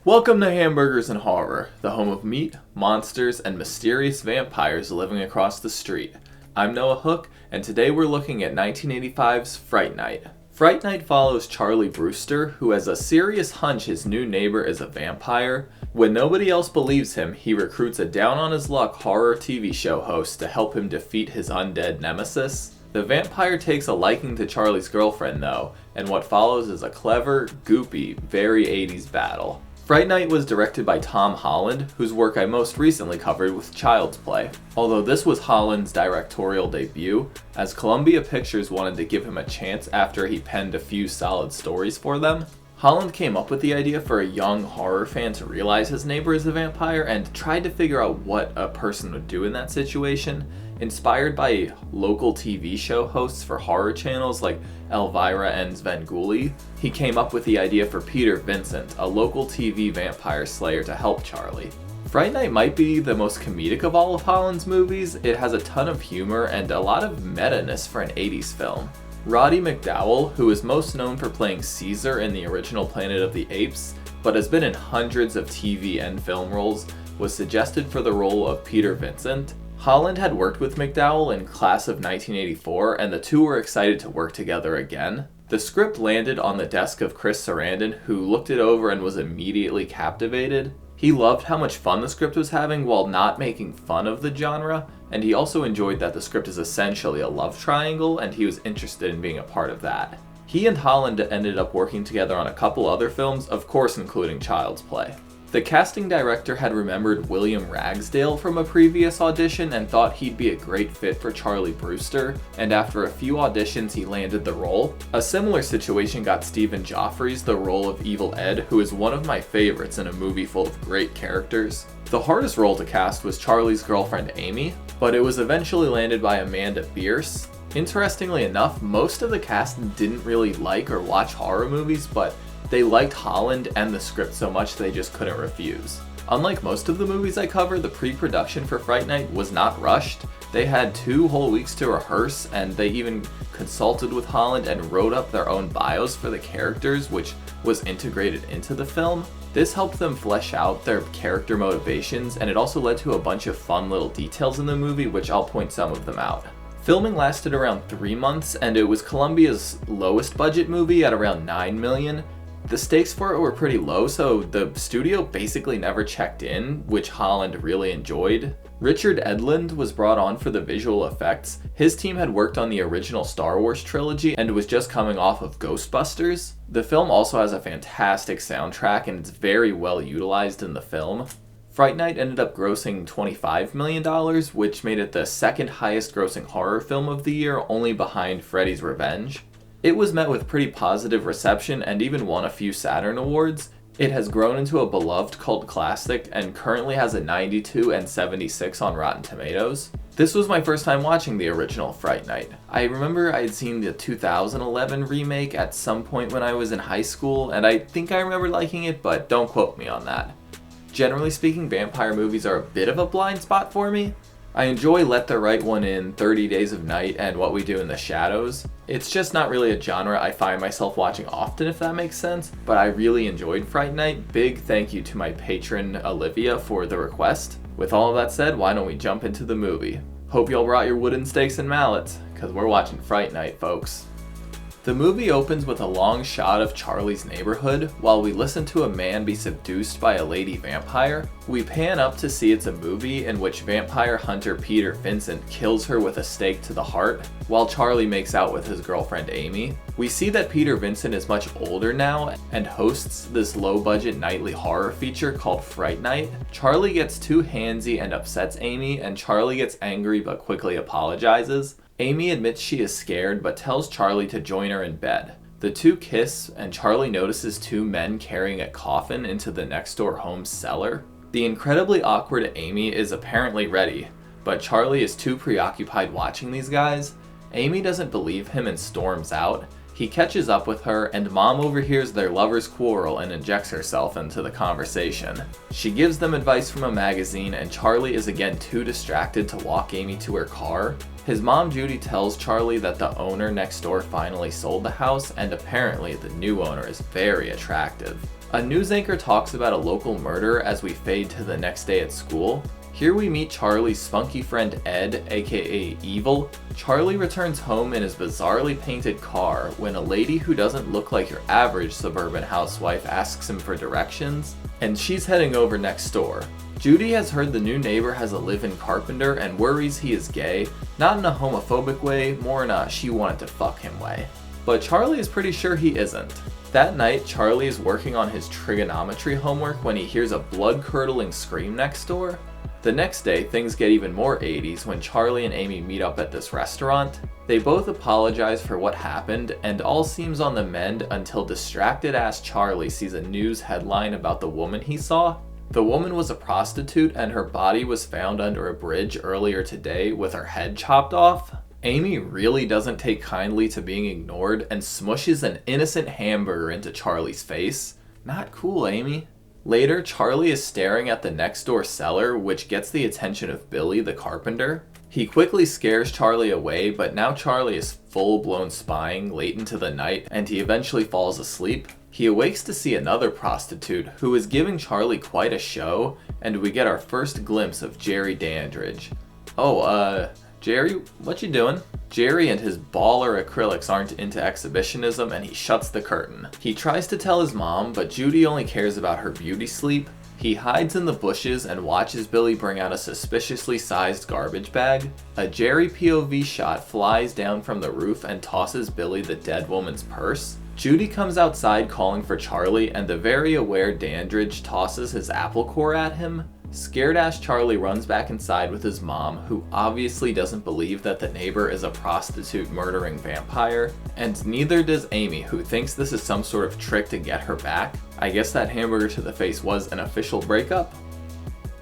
Welcome to Hamburgers and Horror, the home of meat, monsters, and mysterious vampires living across the street. I'm Noah Hook, and today we're looking at 1985's Fright Night. Fright Night follows Charlie Brewster, who has a serious hunch his new neighbor is a vampire. When nobody else believes him, he recruits a down-on-his-luck horror TV show host to help him defeat his undead nemesis. The vampire takes a liking to Charlie's girlfriend, though, and what follows is a clever, goopy, very 80s battle. Fright Night was directed by Tom Holland, whose work I most recently covered with Child's Play. Although this was Holland's directorial debut, as Columbia Pictures wanted to give him a chance after he penned a few solid stories for them, Holland came up with the idea for a young horror fan to realize his neighbor is a vampire and tried to figure out what a person would do in that situation. Inspired by local TV show hosts for horror channels like Elvira and Svengoolie, he came up with the idea for Peter Vincent, a local TV vampire slayer, to help Charlie. Fright Night might be the most comedic of all of Holland's movies. It has a ton of humor and a lot of meta-ness for an 80s film. Roddy McDowall, who is most known for playing Caesar in the original Planet of the Apes, but has been in hundreds of TV and film roles, was suggested for the role of Peter Vincent. Holland had worked with McDowall in Class of 1984, and the two were excited to work together again. The script landed on the desk of Chris Sarandon, who looked it over and was immediately captivated. He loved how much fun the script was having while not making fun of the genre, and he also enjoyed that the script is essentially a love triangle, and he was interested in being a part of that. He and Holland ended up working together on a couple other films, of course including Child's Play. The casting director had remembered William Ragsdale from a previous audition and thought he'd be a great fit for Charlie Brewster, and after a few auditions he landed the role. A similar situation got Stephen Joffrey's the role of Evil Ed, who is one of my favorites in a movie full of great characters. The hardest role to cast was Charlie's girlfriend Amy, but it was eventually landed by Amanda Bierce. Interestingly enough, most of the cast didn't really like or watch horror movies, but they liked Holland and the script so much they just couldn't refuse. Unlike most of the movies I cover, the pre-production for Fright Night was not rushed. They had 2 whole weeks to rehearse, and they even consulted with Holland and wrote up their own bios for the characters, which was integrated into the film. This helped them flesh out their character motivations, and it also led to a bunch of fun little details in the movie, which I'll point some of them out. Filming lasted around 3 months, and it was Columbia's lowest budget movie at around $9 million. The stakes for it were pretty low, so the studio basically never checked in, which Holland really enjoyed. Richard Edlund was brought on for the visual effects. His team had worked on the original Star Wars trilogy and was just coming off of Ghostbusters. The film also has a fantastic soundtrack and it's very well utilized in the film. Fright Night ended up grossing $25 million, which made it the second highest grossing horror film of the year, only behind Freddy's Revenge. It was met with pretty positive reception and even won a few Saturn Awards. It has grown into a beloved cult classic and currently has a 92 and 76 on Rotten Tomatoes. This was my first time watching the original Fright Night. I remember I had seen the 2011 remake at some point when I was in high school, and I think I remember liking it, but don't quote me on that. Generally speaking, vampire movies are a bit of a blind spot for me. I enjoy Let the Right One In, 30 Days of Night, and What We Do in the Shadows. It's just not really a genre I find myself watching often, if that makes sense, but I really enjoyed Fright Night. Big thank you to my patron Olivia for the request. With all of that said, why don't we jump into the movie? Hope y'all brought your wooden stakes and mallets, because we're watching Fright Night, folks. The movie opens with a long shot of Charlie's neighborhood while we listen to a man be seduced by a lady vampire. We pan up to see it's a movie in which vampire hunter Peter Vincent kills her with a stake to the heart while Charlie makes out with his girlfriend Amy. We see that Peter Vincent is much older now and hosts this low-budget nightly horror feature called Fright Night. Charlie gets too handsy and upsets Amy, and Charlie gets angry but quickly apologizes. Amy admits she is scared, but tells Charlie to join her in bed. The two kiss, and Charlie notices 2 men carrying a coffin into the next door home's cellar. The incredibly awkward Amy is apparently ready, but Charlie is too preoccupied watching these guys. Amy doesn't believe him and storms out. He catches up with her, and Mom overhears their lovers' quarrel and injects herself into the conversation. She gives them advice from a magazine, and Charlie is again too distracted to walk Amy to her car. His mom Judy tells Charlie that the owner next door finally sold the house, and apparently the new owner is very attractive. A news anchor talks about a local murder as we fade to the next day at school. Here we meet Charlie's spunky friend Ed, aka Evil. Charlie returns home in his bizarrely painted car when a lady who doesn't look like your average suburban housewife asks him for directions, and she's heading over next door. Judy has heard the new neighbor has a live-in carpenter and worries he is gay, not in a homophobic way, more in a she wanted to fuck him way. But Charlie is pretty sure he isn't. That night, Charlie is working on his trigonometry homework when he hears a blood-curdling scream next door. The next day, things get even more 80s when Charlie and Amy meet up at this restaurant. They both apologize for what happened, and all seems on the mend until distracted-ass Charlie sees a news headline about the woman he saw. The woman was a prostitute, and her body was found under a bridge earlier today with her head chopped off. Amy really doesn't take kindly to being ignored and smushes an innocent hamburger into Charlie's face. Not cool, Amy. Later, Charlie is staring at the next door cellar, which gets the attention of Billy the carpenter. He quickly scares Charlie away, but now Charlie is full-blown spying late into the night, and he eventually falls asleep. He awakes to see another prostitute, who is giving Charlie quite a show, and we get our first glimpse of Jerry Dandridge. Jerry, what you doing? Jerry and his baller acrylics aren't into exhibitionism, and he shuts the curtain. He tries to tell his mom, but Judy only cares about her beauty sleep. He hides in the bushes and watches Billy bring out a suspiciously sized garbage bag. A Jerry POV shot flies down from the roof and tosses Billy the dead woman's purse. Judy comes outside calling for Charlie, and the very aware Dandridge tosses his apple core at him. Scared-ass Charlie runs back inside with his mom, who obviously doesn't believe that the neighbor is a prostitute murdering vampire, and neither does Amy, who thinks this is some sort of trick to get her back. I guess that hamburger to the face was an official breakup?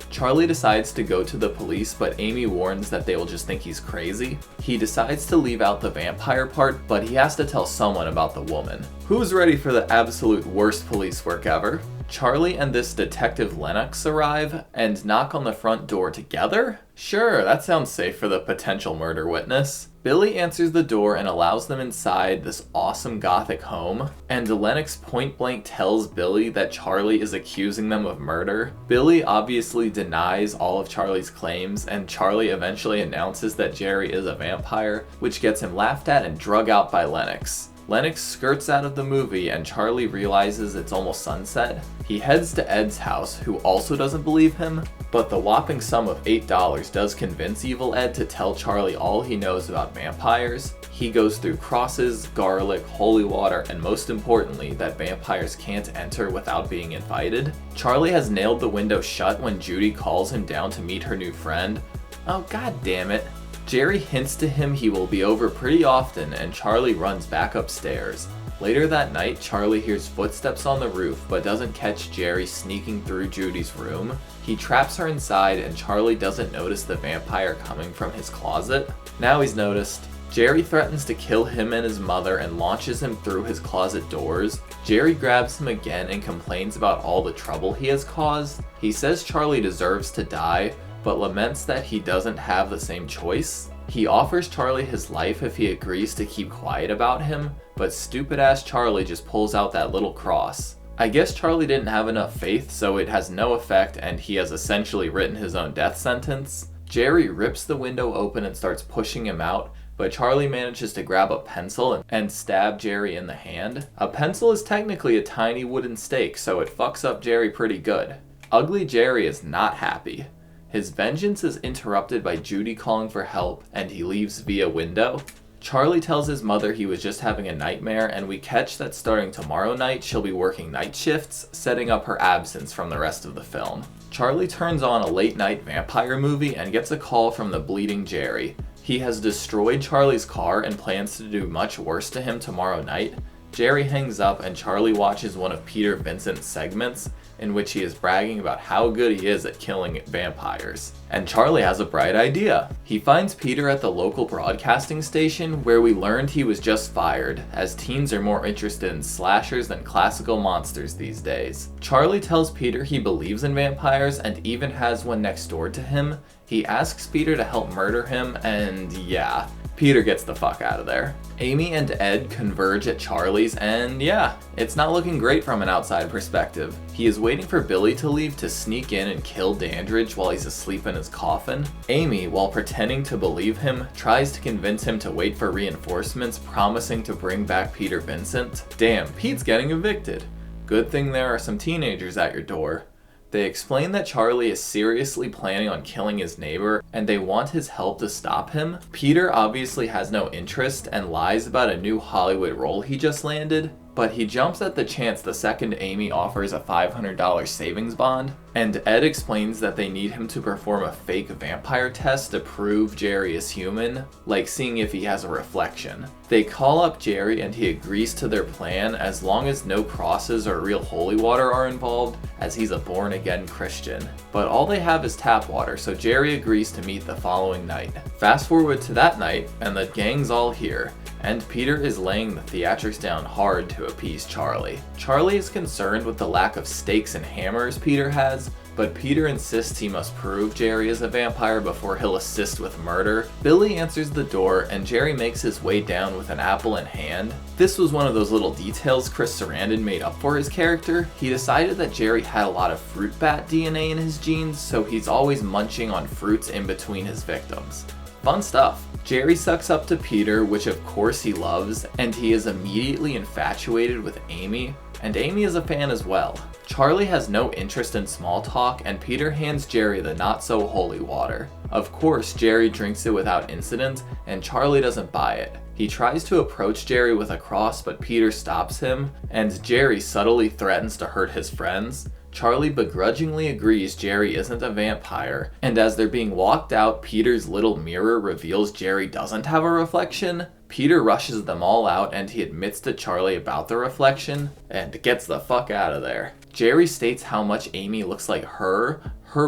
Charlie decides to go to the police, but Amy warns that they will just think he's crazy. He decides to leave out the vampire part, but he has to tell someone about the woman. Who's ready for the absolute worst police work ever? Charlie and this Detective Lennox arrive and knock on the front door together? Sure, that sounds safe for the potential murder witness. Billy answers the door and allows them inside this awesome gothic home, and Lennox point blank tells Billy that Charlie is accusing them of murder. Billy obviously denies all of Charlie's claims, and Charlie eventually announces that Jerry is a vampire, which gets him laughed at and drug out by Lennox. Lennox skirts out of the movie and Charlie realizes it's almost sunset. He heads to Ed's house, who also doesn't believe him, but the whopping sum of $8 does convince Evil Ed to tell Charlie all he knows about vampires. He goes through crosses, garlic, holy water, and most importantly, that vampires can't enter without being invited. Charlie has nailed the window shut when Judy calls him down to meet her new friend. Oh, god damn it. Jerry hints to him he will be over pretty often, and Charlie runs back upstairs. Later that night, Charlie hears footsteps on the roof, but doesn't catch Jerry sneaking through Judy's room. He traps her inside, and Charlie doesn't notice the vampire coming from his closet. Now he's noticed. Jerry threatens to kill him and his mother and launches him through his closet doors. Jerry grabs him again and complains about all the trouble he has caused. He says Charlie deserves to die, but laments that he doesn't have the same choice. He offers Charlie his life if he agrees to keep quiet about him, but stupid-ass Charlie just pulls out that little cross. I guess Charlie didn't have enough faith, so it has no effect and he has essentially written his own death sentence. Jerry rips the window open and starts pushing him out, but Charlie manages to grab a pencil and stab Jerry in the hand. A pencil is technically a tiny wooden stake, so it fucks up Jerry pretty good. Ugly Jerry is not happy. His vengeance is interrupted by Judy calling for help, and he leaves via window. Charlie tells his mother he was just having a nightmare, and we catch that starting tomorrow night she'll be working night shifts, setting up her absence from the rest of the film. Charlie turns on a late-night vampire movie and gets a call from the bleeding Jerry. He has destroyed Charlie's car and plans to do much worse to him tomorrow night. Jerry hangs up and Charlie watches one of Peter Vincent's segments, in which he is bragging about how good he is at killing vampires. And Charlie has a bright idea. He finds Peter at the local broadcasting station where we learned he was just fired, as teens are more interested in slashers than classical monsters these days. Charlie tells Peter he believes in vampires and even has one next door to him. He asks Peter to help murder him, and yeah, Peter gets the fuck out of there. Amy and Ed converge at Charlie's, and yeah, it's not looking great from an outside perspective. He is waiting for Billy to leave to sneak in and kill Dandridge while he's asleep in his coffin. Amy, while pretending to believe him, tries to convince him to wait for reinforcements, promising to bring back Peter Vincent. Damn, Pete's getting evicted. Good thing there are some teenagers at your door. They explain that Charlie is seriously planning on killing his neighbor and they want his help to stop him. Peter obviously has no interest and lies about a new Hollywood role he just landed, but he jumps at the chance the second Amy offers a $500 savings bond, and Ed explains that they need him to perform a fake vampire test to prove Jerry is human, like seeing if he has a reflection. They call up Jerry and he agrees to their plan as long as no crosses or real holy water are involved, as he's a born-again Christian. But all they have is tap water, so Jerry agrees to meet the following night. Fast forward to that night, and the gang's all here, and Peter is laying the theatrics down hard to appease Charlie. Charlie is concerned with the lack of stakes and hammers Peter has, but Peter insists he must prove Jerry is a vampire before he'll assist with murder. Billy answers the door and Jerry makes his way down with an apple in hand. This was one of those little details Chris Sarandon made up for his character. He decided that Jerry had a lot of fruit bat DNA in his genes, so he's always munching on fruits in between his victims. Fun stuff. Jerry sucks up to Peter, which of course he loves, and he is immediately infatuated with Amy, and Amy is a fan as well. Charlie has no interest in small talk, and Peter hands Jerry the not-so-holy water. Of course, Jerry drinks it without incident, and Charlie doesn't buy it. He tries to approach Jerry with a cross, but Peter stops him, and Jerry subtly threatens to hurt his friends. Charlie begrudgingly agrees Jerry isn't a vampire, and as they're being walked out, Peter's little mirror reveals Jerry doesn't have a reflection. Peter rushes them all out and he admits to Charlie about the reflection, and gets the fuck out of there. Jerry states how much Amy looks like her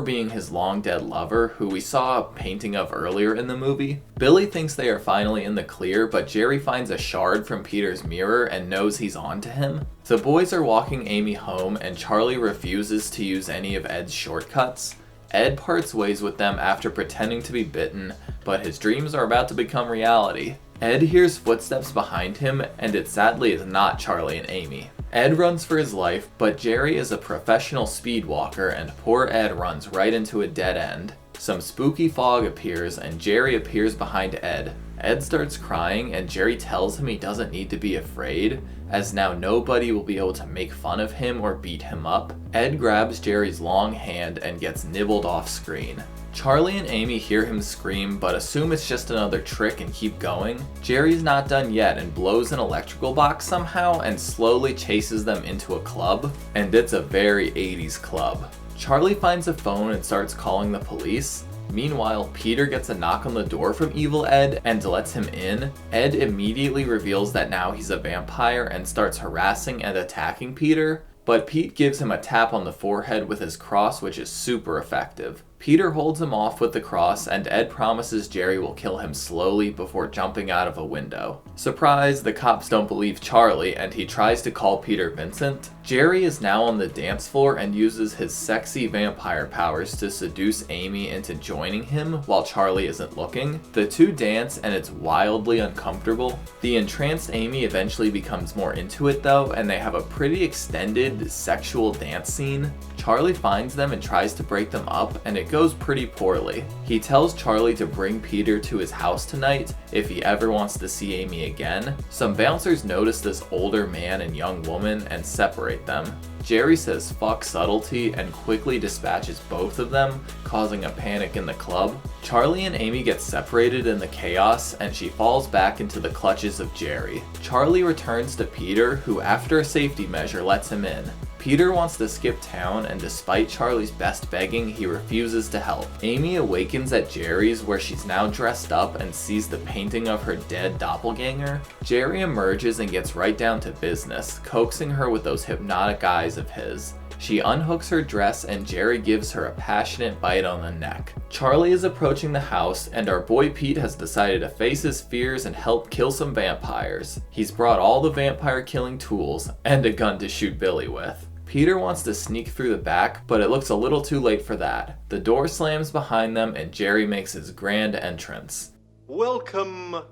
being his long-dead lover, who we saw a painting of earlier in the movie. Billy thinks they are finally in the clear, but Jerry finds a shard from Peter's mirror and knows he's on to him. The boys are walking Amy home, and Charlie refuses to use any of Ed's shortcuts. Ed parts ways with them after pretending to be bitten, but his dreams are about to become reality. Ed hears footsteps behind him, and it sadly is not Charlie and Amy. Ed runs for his life, but Jerry is a professional speed walker and poor Ed runs right into a dead end. Some spooky fog appears and Jerry appears behind Ed. Ed starts crying and Jerry tells him he doesn't need to be afraid, as now nobody will be able to make fun of him or beat him up. Ed grabs Jerry's long hand and gets nibbled off screen. Charlie and Amy hear him scream, but assume it's just another trick and keep going. Jerry's not done yet and blows an electrical box somehow and slowly chases them into a club, and it's a very 80s club. Charlie finds a phone and starts calling the police. Meanwhile, Peter gets a knock on the door from Evil Ed and lets him in. Ed immediately reveals that now he's a vampire and starts harassing and attacking Peter, but Pete gives him a tap on the forehead with his cross, which is super effective. Peter holds him off with the cross, and Ed promises Jerry will kill him slowly before jumping out of a window. Surprise, the cops don't believe Charlie, and he tries to call Peter Vincent. Jerry is now on the dance floor and uses his sexy vampire powers to seduce Amy into joining him while Charlie isn't looking. The two dance, and it's wildly uncomfortable. The entranced Amy eventually becomes more into it though, and they have a pretty extended sexual dance scene. Charlie finds them and tries to break them up, and it goes pretty poorly. He tells Charlie to bring Peter to his house tonight if he ever wants to see Amy again. Some bouncers notice this older man and young woman and separate them. Jerry says fuck subtlety and quickly dispatches both of them, causing a panic in the club. Charlie and Amy get separated in the chaos and she falls back into the clutches of Jerry. Charlie returns to Peter, who after a safety measure lets him in. Peter wants to skip town, and despite Charlie's best begging, he refuses to help. Amy awakens at Jerry's, where she's now dressed up and sees the painting of her dead doppelganger. Jerry emerges and gets right down to business, coaxing her with those hypnotic eyes of his. She unhooks her dress and Jerry gives her a passionate bite on the neck. Charlie is approaching the house and our boy Pete has decided to face his fears and help kill some vampires. He's brought all the vampire killing tools and a gun to shoot Billy with. Peter wants to sneak through the back, but it looks a little too late for that. The door slams behind them and Jerry makes his grand entrance. Welcome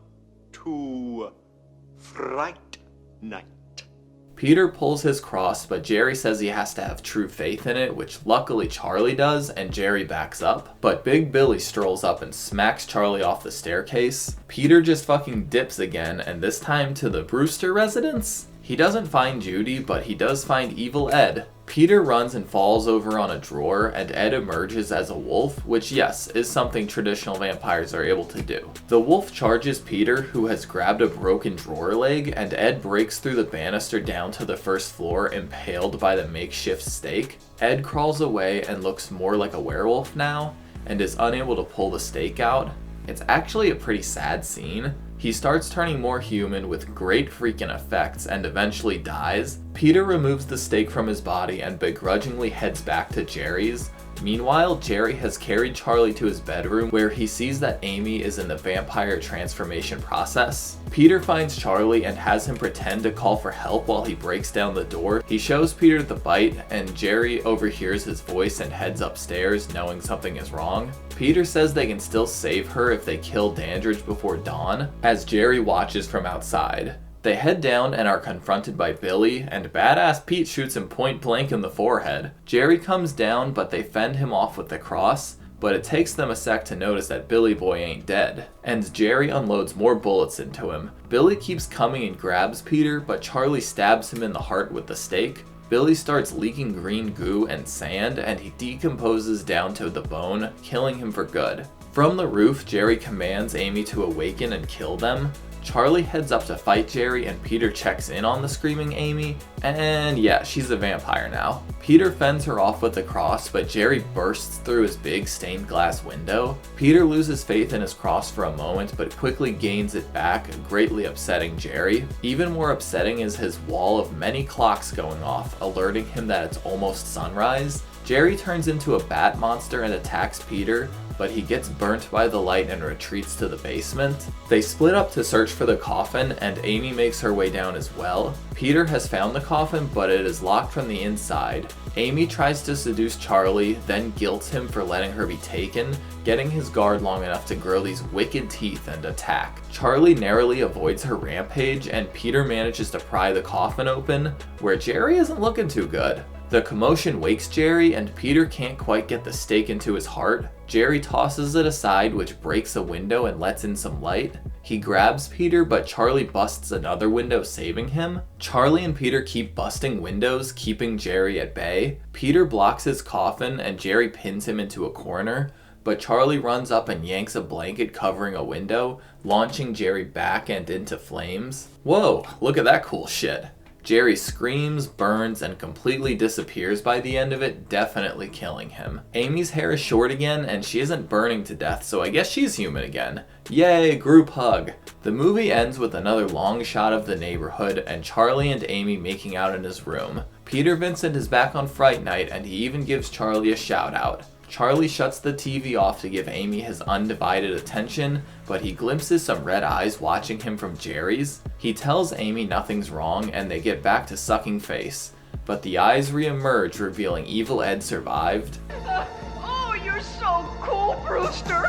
to Fright Night. Peter pulls his cross, but Jerry says he has to have true faith in it, which luckily Charlie does, and Jerry backs up. But Big Billy strolls up and smacks Charlie off the staircase. Peter just fucking dips again, and this time to the Brewster residence? He doesn't find Judy, but he does find Evil Ed. Peter runs and falls over on a drawer, and Ed emerges as a wolf, which yes, is something traditional vampires are able to do. The wolf charges Peter, who has grabbed a broken drawer leg, and Ed breaks through the banister down to the first floor, impaled by the makeshift stake. Ed crawls away and looks more like a werewolf now, and is unable to pull the stake out. It's actually a pretty sad scene. He starts turning more human with great freaking effects and eventually dies. Peter removes the stake from his body and begrudgingly heads back to Jerry's. Meanwhile, Jerry has carried Charlie to his bedroom where he sees that Amy is in the vampire transformation process. Peter finds Charlie and has him pretend to call for help while he breaks down the door. He shows Peter the bite and Jerry overhears his voice and heads upstairs knowing something is wrong. Peter says they can still save her if they kill Dandridge before dawn, as Jerry watches from outside. They head down and are confronted by Billy, and badass Pete shoots him point blank in the forehead. Jerry comes down, but they fend him off with the cross, but it takes them a sec to notice that Billy Boy ain't dead, and Jerry unloads more bullets into him. Billy keeps coming and grabs Peter, but Charlie stabs him in the heart with the stake. Billy starts leaking green goo and sand, and he decomposes down to the bone, killing him for good. From the roof, Jerry commands Amy to awaken and kill them. Charlie heads up to fight Jerry and Peter checks in on the screaming Amy, and yeah, she's a vampire now. Peter fends her off with the cross, but Jerry bursts through his big stained glass window. Peter loses faith in his cross for a moment, but quickly gains it back, greatly upsetting Jerry. Even more upsetting is his wall of many clocks going off, alerting him that it's almost sunrise. Jerry turns into a bat monster and attacks Peter, but he gets burnt by the light and retreats to the basement. They split up to search for the coffin, and Amy makes her way down as well. Peter has found the coffin, but it is locked from the inside. Amy tries to seduce Charlie, then guilts him for letting her be taken, getting his guard long enough to grow these wicked teeth and attack. Charlie narrowly avoids her rampage, and Peter manages to pry the coffin open, where Jerry isn't looking too good. The commotion wakes Jerry, and Peter can't quite get the stake into his heart. Jerry tosses it aside, which breaks a window and lets in some light. He grabs Peter, but Charlie busts another window, saving him. Charlie and Peter keep busting windows, keeping Jerry at bay. Peter blocks his coffin, and Jerry pins him into a corner, but Charlie runs up and yanks a blanket covering a window, launching Jerry back and into flames. Whoa, look at that cool shit. Jerry screams, burns, and completely disappears by the end of it, definitely killing him. Amy's hair is short again, and she isn't burning to death, so I guess she's human again. Yay, group hug! The movie ends with another long shot of the neighborhood, and Charlie and Amy making out in his room. Peter Vincent is back on Fright Night, and he even gives Charlie a shout out. Charlie shuts the TV off to give Amy his undivided attention, but he glimpses some red eyes watching him from Jerry's. He tells Amy nothing's wrong and they get back to sucking face, but the eyes re-emerge, revealing Evil Ed survived. Oh, you're so cool, Brewster!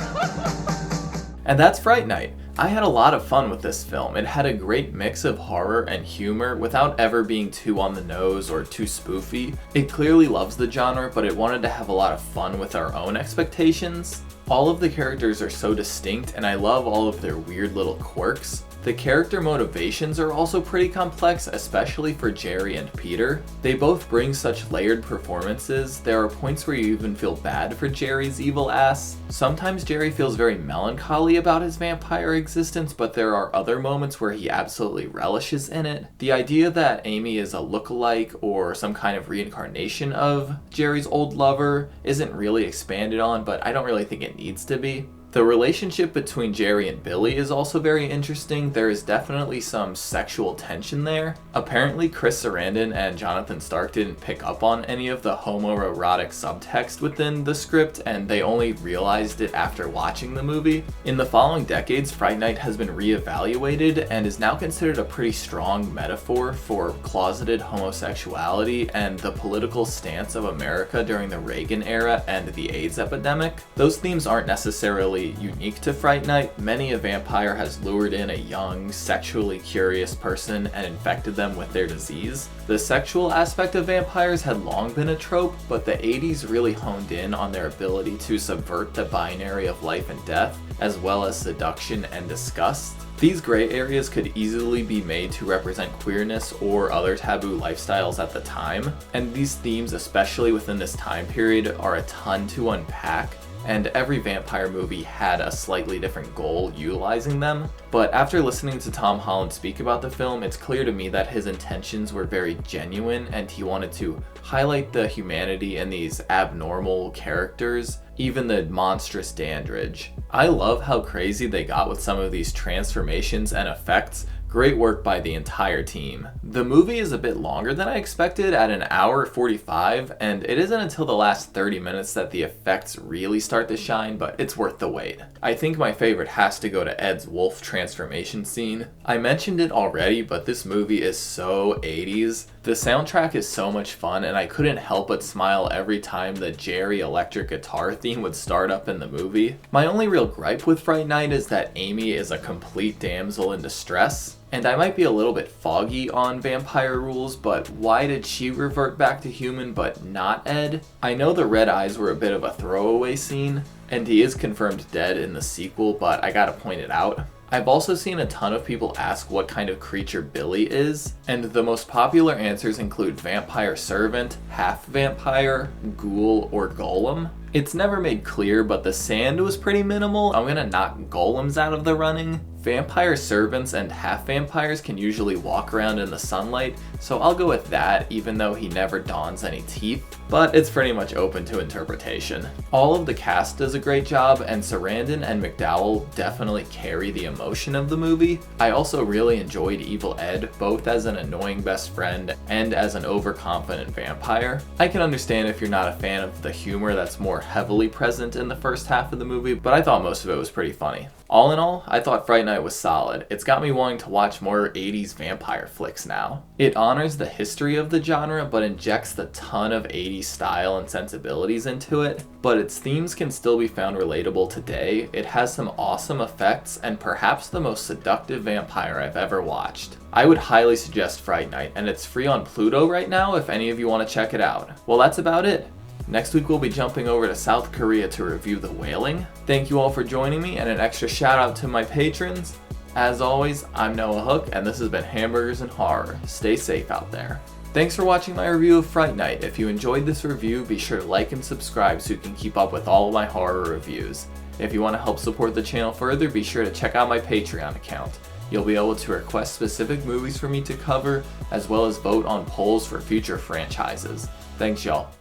And that's Fright Night. I had a lot of fun with this film. It had a great mix of horror and humor without ever being too on the nose or too spoofy. It clearly loves the genre, but it wanted to have a lot of fun with our own expectations. All of the characters are so distinct, and I love all of their weird little quirks. The character motivations are also pretty complex, especially for Jerry and Peter. They both bring such layered performances. There are points where you even feel bad for Jerry's evil ass. Sometimes Jerry feels very melancholy about his vampire existence, but there are other moments where he absolutely relishes in it. The idea that Amy is a lookalike or some kind of reincarnation of Jerry's old lover isn't really expanded on, but I don't really think it needs to be. The relationship between Jerry and Billy is also very interesting. There is definitely some sexual tension there. Apparently, Chris Sarandon and Jonathan Stark didn't pick up on any of the homoerotic subtext within the script, and they only realized it after watching the movie. In the following decades, Fright Night has been reevaluated and is now considered a pretty strong metaphor for closeted homosexuality and the political stance of America during the Reagan era and the AIDS epidemic. Those themes aren't necessarily unique to Fright Night. Many a vampire has lured in a young, sexually curious person and infected them with their disease. The sexual aspect of vampires had long been a trope, but the 80s really honed in on their ability to subvert the binary of life and death, as well as seduction and disgust. These gray areas could easily be made to represent queerness or other taboo lifestyles at the time, and these themes, especially within this time period, are a ton to unpack, and every vampire movie had a slightly different goal utilizing them. But after listening to Tom Holland speak about the film, it's clear to me that his intentions were very genuine and he wanted to highlight the humanity in these abnormal characters, even the monstrous Dandridge. I love how crazy they got with some of these transformations and effects. Great work by the entire team. The movie is a bit longer than I expected at an hour 45, and it isn't until the last 30 minutes that the effects really start to shine, but it's worth the wait. I think my favorite has to go to Ed's wolf transformation scene. I mentioned it already, but this movie is so 80s. The soundtrack is so much fun, and I couldn't help but smile every time the Jerry electric guitar theme would start up in the movie. My only real gripe with Fright Night is that Amy is a complete damsel in distress. And I might be a little bit foggy on vampire rules, but why did she revert back to human but not Ed? I know the red eyes were a bit of a throwaway scene, and he is confirmed dead in the sequel, but I gotta point it out. I've also seen a ton of people ask what kind of creature Billy is, and the most popular answers include vampire servant, half vampire, ghoul, or golem. It's never made clear, but the sand was pretty minimal. I'm gonna knock golems out of the running. Vampire servants and half vampires can usually walk around in the sunlight, so I'll go with that even though he never dons any teeth, but it's pretty much open to interpretation. All of the cast does a great job, and Sarandon and McDowell definitely carry the emotion of the movie. I also really enjoyed Evil Ed, both as an annoying best friend and as an overconfident vampire. I can understand if you're not a fan of the humor that's more heavily present in the first half of the movie, but I thought most of it was pretty funny. All in all, I thought Fright Night was solid. It's got me wanting to watch more 80s vampire flicks now. It honors the history of the genre, but injects the ton of 80s style and sensibilities into it. But its themes can still be found relatable today. It has some awesome effects, and perhaps the most seductive vampire I've ever watched. I would highly suggest Fright Night, and it's free on Pluto right now if any of you want to check it out. Well, that's about it. Next week we'll be jumping over to South Korea to review The Wailing. Thank you all for joining me, and an extra shout out to my patrons. As always, I'm Noah Hook, and this has been Hamburgers and Horror. Stay safe out there. Thanks for watching my review of Fright Night. If you enjoyed this review, be sure to like and subscribe so you can keep up with all of my horror reviews. If you want to help support the channel further, be sure to check out my Patreon account. You'll be able to request specific movies for me to cover, as well as vote on polls for future franchises. Thanks y'all.